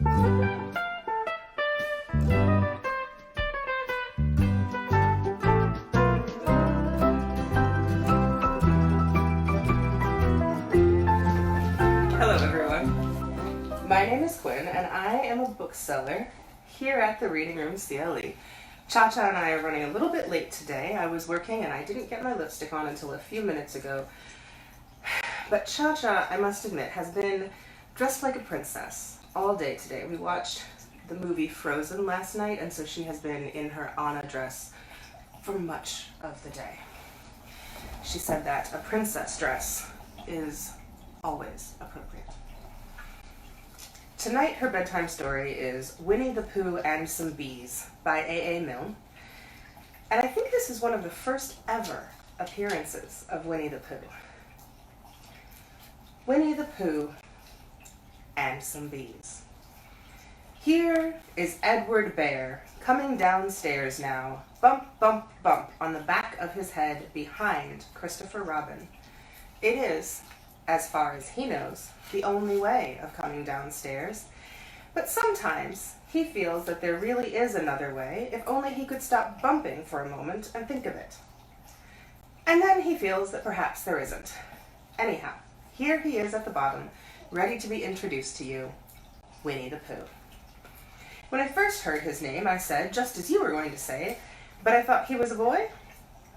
Hello everyone, my name is Quinn and I am a bookseller here at the Reading Room CLE. Cha-Cha and I are running a little bit late today. I was working and I didn't get my lipstick on until a few minutes ago. But Cha-Cha, I must admit, has been dressed like a princess all day today. We watched the movie Frozen last night, and so she has been in her Anna dress for much of the day. She said that a princess dress is always appropriate. Tonight her bedtime story is Winnie-the-Pooh and Some Bees by A.A. Milne. And I think this is one of the first ever appearances of Winnie-the-Pooh. Winnie-the-Pooh and Some Bees. Here is Edward Bear coming downstairs now, bump, bump, bump on the back of his head behind Christopher Robin. It is, as far as he knows, the only way of coming downstairs. But sometimes he feels that there really is another way, if only he could stop bumping for a moment and think of it. And then he feels that perhaps there isn't. Anyhow, here he is at the bottom, ready to be introduced to you, Winnie-the-Pooh. When I first heard his name, I said, just as you were going to say it, but I thought he was a boy.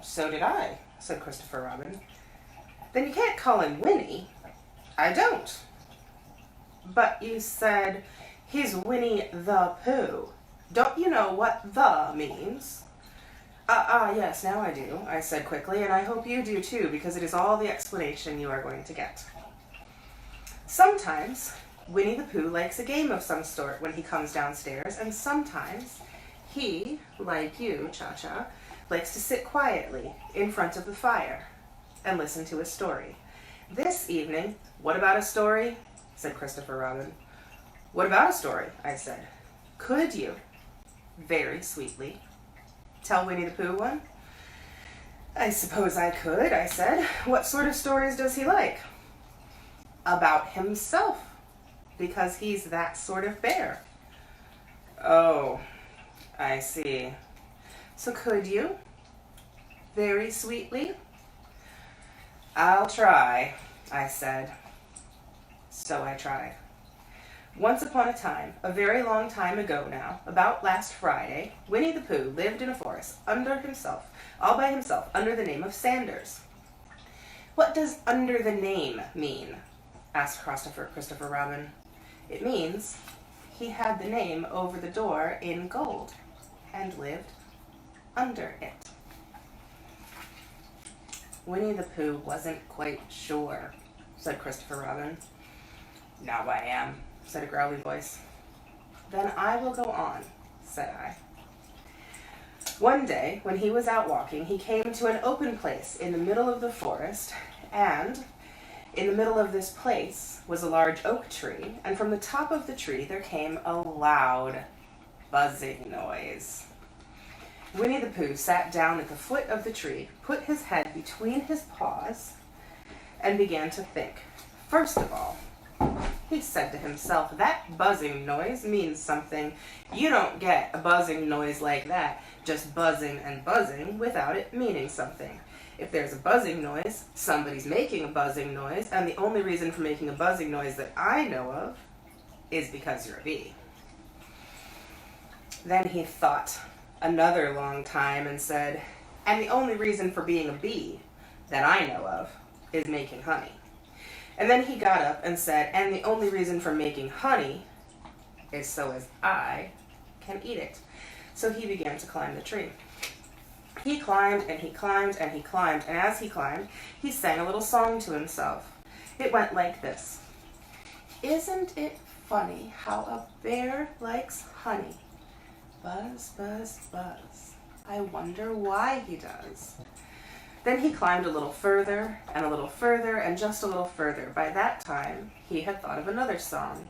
So did I, said Christopher Robin. Then you can't call him Winnie. I don't. But you said he's Winnie-the-Pooh. Don't you know what the means? Yes, now I do, I said quickly, and I hope you do too, because it is all the explanation you are going to get. Sometimes Winnie-the-Pooh likes a game of some sort when he comes downstairs, and sometimes he, like you, Cha-Cha, likes to sit quietly in front of the fire and listen to a story. This evening, what about a story? Said Christopher Robin. What about a story? I said. Could you, very sweetly, tell Winnie-the-Pooh one? I suppose I could, I said. What sort of stories does he like? About himself, because he's that sort of bear. Oh, I see. So could you, very sweetly? I'll try, I said. So I tried. Once upon a time, a very long time ago now, about last Friday, Winnie-the-Pooh lived in a forest all by himself, under the name of Sanders. What does under the name mean? Asked Christopher Robin. It means he had the name over the door in gold and lived under it. Winnie-the-Pooh wasn't quite sure, said Christopher Robin. Now I am, said a growly voice. Then I will go on, said I. One day, when he was out walking, he came to an open place in the middle of the forest, and in the middle of this place was a large oak tree, and from the top of the tree there came a loud, buzzing noise. Winnie-the-Pooh sat down at the foot of the tree, put his head between his paws, and began to think. First of all, he said to himself, that buzzing noise means something. You don't get a buzzing noise like that, just buzzing and buzzing, without it meaning something. If there's a buzzing noise, somebody's making a buzzing noise, and the only reason for making a buzzing noise that I know of is because you're a bee. Then he thought another long time and said, and the only reason for being a bee that I know of is making honey. And then he got up and said, and the only reason for making honey is so as I can eat it. So he began to climb the tree. He climbed and he climbed and he climbed, and as he climbed, he sang a little song to himself. It went like this. Isn't it funny how a bear likes honey? Buzz, buzz, buzz. I wonder why he does. Then he climbed a little further and a little further and just a little further. By that time, he had thought of another song.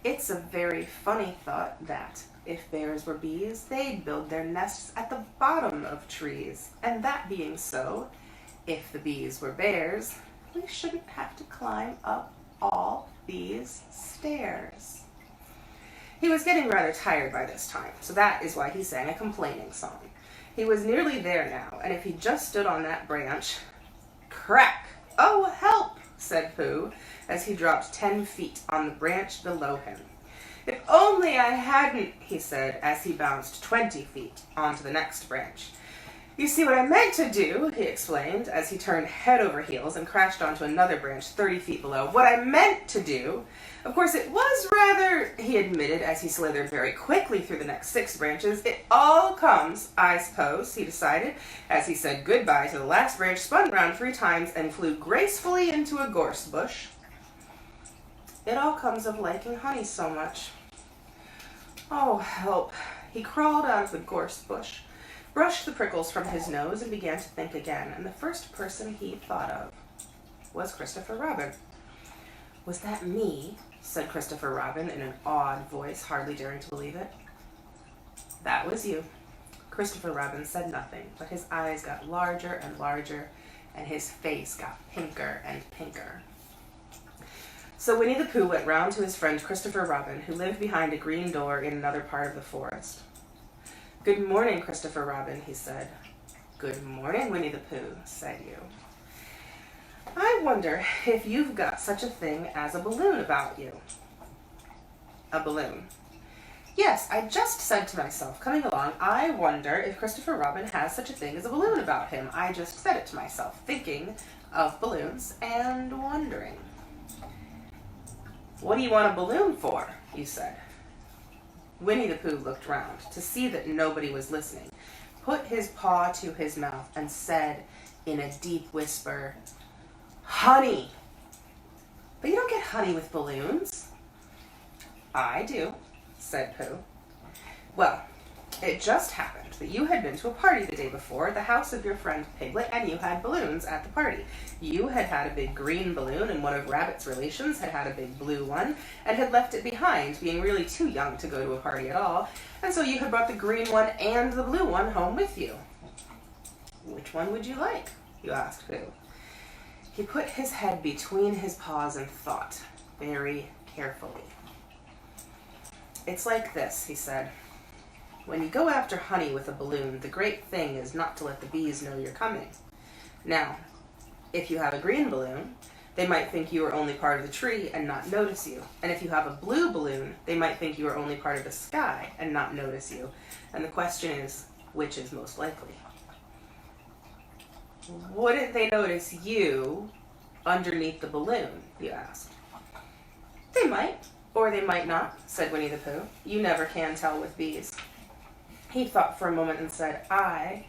It's a very funny thought that if bears were bees, they'd build their nests at the bottom of trees. And that being so, if the bees were bears, we shouldn't have to climb up all these stairs. He was getting rather tired by this time, so that is why he sang a complaining song. He was nearly there now, and if he just stood on that branch... Crack! "Oh, help!" said Pooh, as he dropped 10 feet on the branch below him. "If only I hadn't," he said, as he bounced 20 feet onto the next branch. "You see what I meant to do," he explained, as he turned head over heels and crashed onto another branch 30 feet below. "What I meant to do... Of course, it was rather," he admitted, as he slithered very quickly through the next 6 branches. "It all comes, I suppose," he decided, as he said goodbye to the last branch, spun round 3 times, and flew gracefully into a gorse bush. "It all comes of liking honey so much. Oh, help." He crawled out of the gorse bush, brushed the prickles from his nose, and began to think again, and the first person he thought of was Christopher Robin. "Was that me?" said Christopher Robin in an awed voice, hardly daring to believe it. "That was you." Christopher Robin said nothing, but his eyes got larger and larger, and his face got pinker and pinker. So Winnie-the-Pooh went round to his friend Christopher Robin, who lived behind a green door in another part of the forest. "Good morning, Christopher Robin," he said. "Good morning, Winnie-the-Pooh," said you. "I wonder if you've got such a thing as a balloon about you." "A balloon?" "Yes, I just said to myself, coming along, I wonder if Christopher Robin has such a thing as a balloon about him. I just said it to myself, thinking of balloons and wondering." "What do you want a balloon for?" you said. Winnie-the-Pooh looked round to see that nobody was listening, put his paw to his mouth, and said in a deep whisper, "Honey." "But you don't get honey with balloons." "I do," said Pooh. "Well, it just happened that you had been to a party the day before at the house of your friend Piglet, and you had balloons at the party. You had had a big green balloon, and one of Rabbit's relations had had a big blue one, and had left it behind, being really too young to go to a party at all, and so you had brought the green one and the blue one home with you. Which one would you like?" you asked Pooh. He put his head between his paws and thought very carefully. "It's like this," he said. "When you go after honey with a balloon, the great thing is not to let the bees know you're coming. Now, if you have a green balloon, they might think you are only part of the tree and not notice you. And if you have a blue balloon, they might think you are only part of the sky and not notice you. And the question is, which is most likely?" "Wouldn't they notice you underneath the balloon?" you asked. "They might, or they might not," said Winnie-the-Pooh. "You never can tell with bees." He thought for a moment and said, "I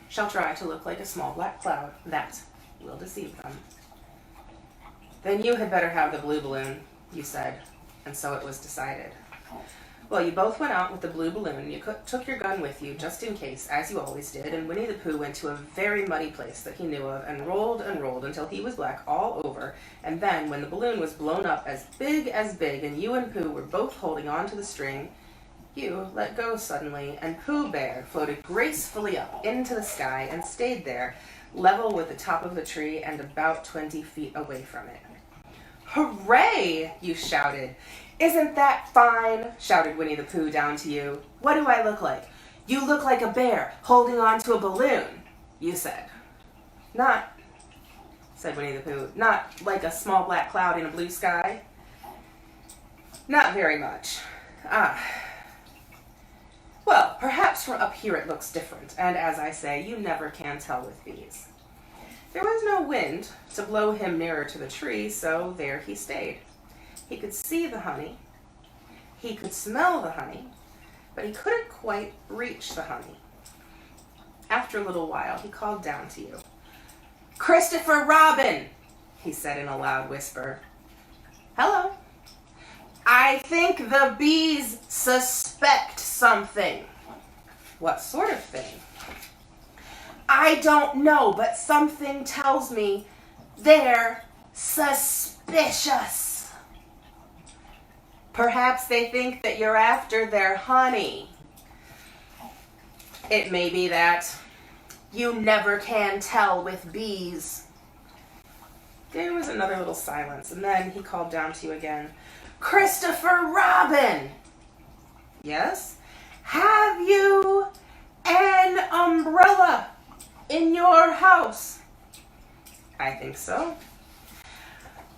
shall try to look like a small black cloud. That will deceive them." "Then you had better have the blue balloon," you said, and so it was decided. Well, you both went out with the blue balloon, and you took your gun with you, just in case, as you always did, and Winnie-the-Pooh went to a very muddy place that he knew of, and rolled until he was black all over, and then, when the balloon was blown up as big, and you and Pooh were both holding on to the string, you let go suddenly, and Pooh Bear floated gracefully up into the sky and stayed there, level with the top of the tree and about 20 feet away from it. "Hooray!" you shouted. "Isn't that fine?" shouted Winnie-the-Pooh down to you. "What do I look like?" "You look like a bear holding on to a balloon," you said. "Not," said Winnie-the-Pooh, "not like a small black cloud in a blue sky?" "Not very much." "Ah. Well, perhaps from up here it looks different, and as I say, you never can tell with bees." There was no wind to blow him nearer to the tree, so there he stayed. He could see the honey, he could smell the honey, but he couldn't quite reach the honey. After a little while, he called down to you. "Christopher Robin," he said in a loud whisper. "Hello." "I think the bees suspect something." "What sort of thing?" "I don't know, but something tells me they're suspicious." "Perhaps they think that you're after their honey." "It may be that. You never can tell with bees." There was another little silence, and then he called down to you again. "Christopher Robin!" Yes? Have you an umbrella in your house? I think so.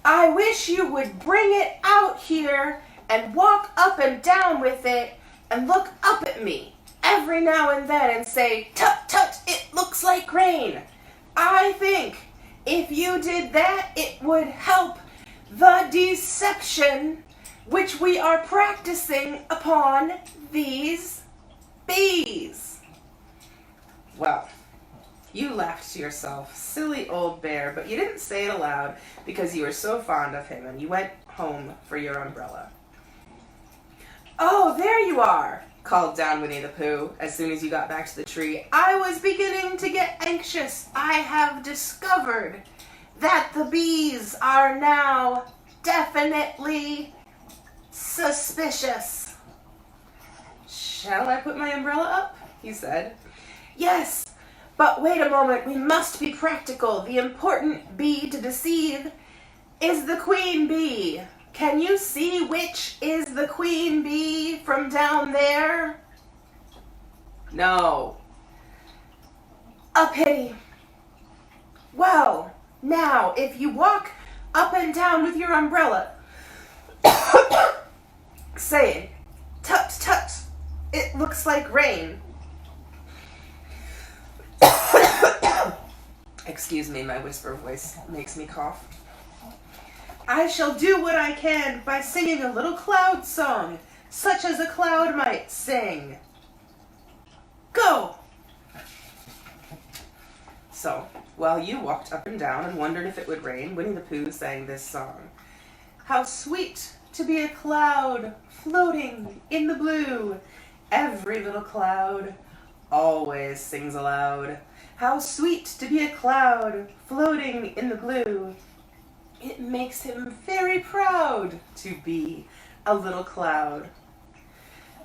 I wish you would bring it out here and walk up and down with it and look up at me every now and then and say, "Tut, tut, it looks like rain." I think if you did that, it would help the deception which we are practicing upon these bees. Well, you laughed to yourself, silly old bear, but you didn't say it aloud because you were so fond of him, and you went home for your umbrella. "Oh, there you are," called down Winnie-the-Pooh as soon as you got back to the tree. "I was beginning to get anxious. I have discovered that the bees are now definitely suspicious." "Shall I put my umbrella up?" he said. "Yes, but wait a moment. We must be practical. The important bee to deceive is the queen bee. Can you see which is the queen bee from down there?" "No." "A pity. Well, now, if you walk up and down with your umbrella, saying, 'Tut, tut, it looks like rain.'" Excuse me, my whisper voice makes me cough. "I shall do what I can by singing a little cloud song, such as a cloud might sing. Go!" So, while you walked up and down and wondered if it would rain, Winnie-the-Pooh sang this song. "How sweet to be a cloud floating in the blue. Every little cloud always sings aloud. How sweet to be a cloud floating in the blue. It makes him very proud to be a little cloud."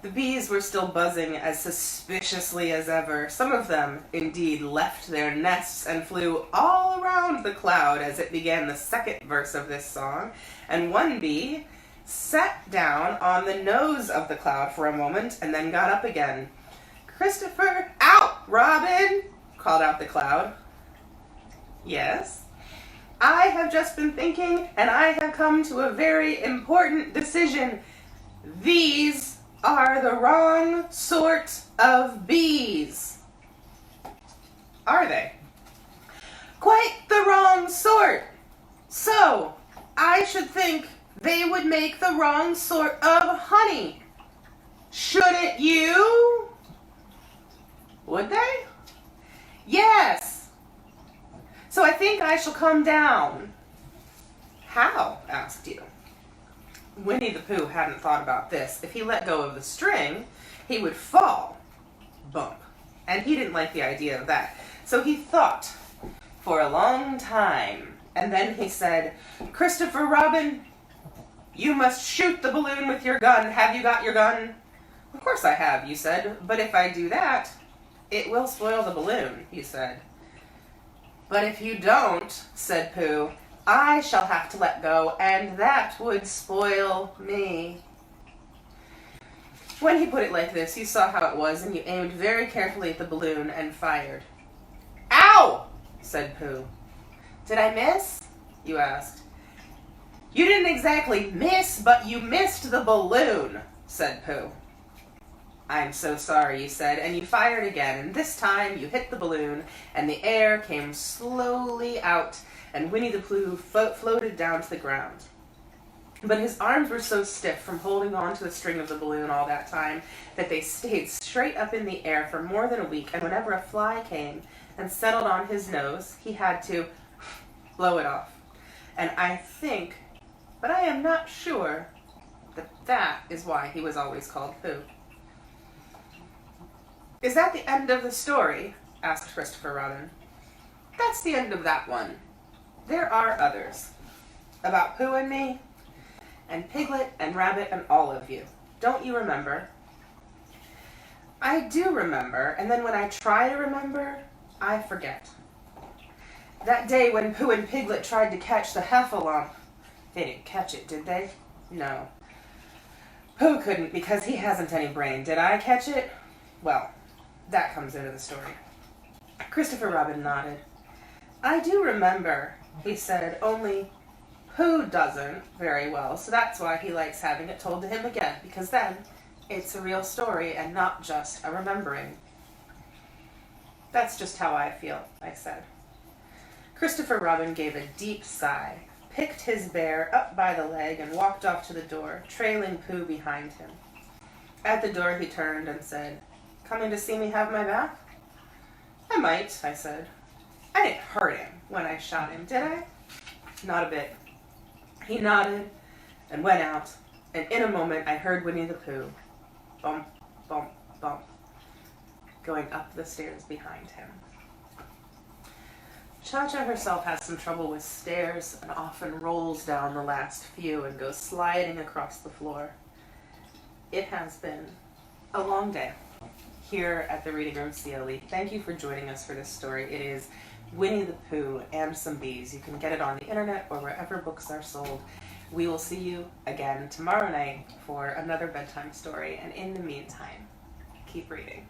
The bees were still buzzing as suspiciously as ever. Some of them, indeed, left their nests and flew all around the cloud as it began the second verse of this song, and one bee sat down on the nose of the cloud for a moment and then got up again. "Christopher, out, Robin!" called out the cloud. "Yes?" "I have just been thinking, and I have come to a very important decision. These are the wrong sort of bees." "Are they?" "Quite the wrong sort. So, I should think they would make the wrong sort of honey. Shouldn't you?" "Would they?" "Yes. So I think I shall come down." "How?" asked you. Winnie-the-Pooh hadn't thought about this. If he let go of the string, he would fall. Bump. And he didn't like the idea of that. So he thought for a long time. And then he said, "Christopher Robin, you must shoot the balloon with your gun. Have you got your gun?" "Of course I have," you said. "But if I do that, it will spoil the balloon," you said. "But if you don't," said Pooh, "I shall have to let go, and that would spoil me." When he put it like this, you saw how it was, and you aimed very carefully at the balloon and fired. "Ow!" said Pooh. "Did I miss?" you asked. "You didn't exactly miss, but you missed the balloon," said Pooh. "I'm so sorry," you said, and you fired again, and this time you hit the balloon, and the air came slowly out, and Winnie-the-Pooh floated down to the ground. But his arms were so stiff from holding on to the string of the balloon all that time that they stayed straight up in the air for more than a week, and whenever a fly came and settled on his nose, he had to blow it off. And I think, but I am not sure, that is why he was always called Pooh. "Is that the end of the story?" asked Christopher Robin. "That's the end of that one. There are others. About Pooh and me, and Piglet and Rabbit and all of you. Don't you remember?" "I do remember, and then when I try to remember, I forget. That day when Pooh and Piglet tried to catch the heffalump. They didn't catch it, did they? No. Pooh couldn't because he hasn't any brain. Did I catch it? Well, that comes into the story. Christopher Robin nodded. I do remember, he said, only Pooh doesn't very well, so that's why he likes having it told to him again, because then it's a real story and not just a remembering. That's just how I feel, I said. Christopher Robin gave a deep sigh, picked his bear up by the leg, and walked off to the door, trailing Pooh behind him. At the door he turned and said, Coming to see me have my bath? I might, I said. I didn't hurt him when I shot him, did I? Not a bit. He nodded and went out, and in a moment I heard Winnie-the-Pooh, bump, bump, bump, going up the stairs behind him. Cha-Cha herself has some trouble with stairs and often rolls down the last few and goes sliding across the floor. It has been a long day here at the Reading Room CLE. Thank you for joining us for this story. It is Winnie-the-Pooh and Some Bees. You can get it on the internet or wherever books are sold. We will see you again tomorrow night for another bedtime story, and in the meantime, keep reading.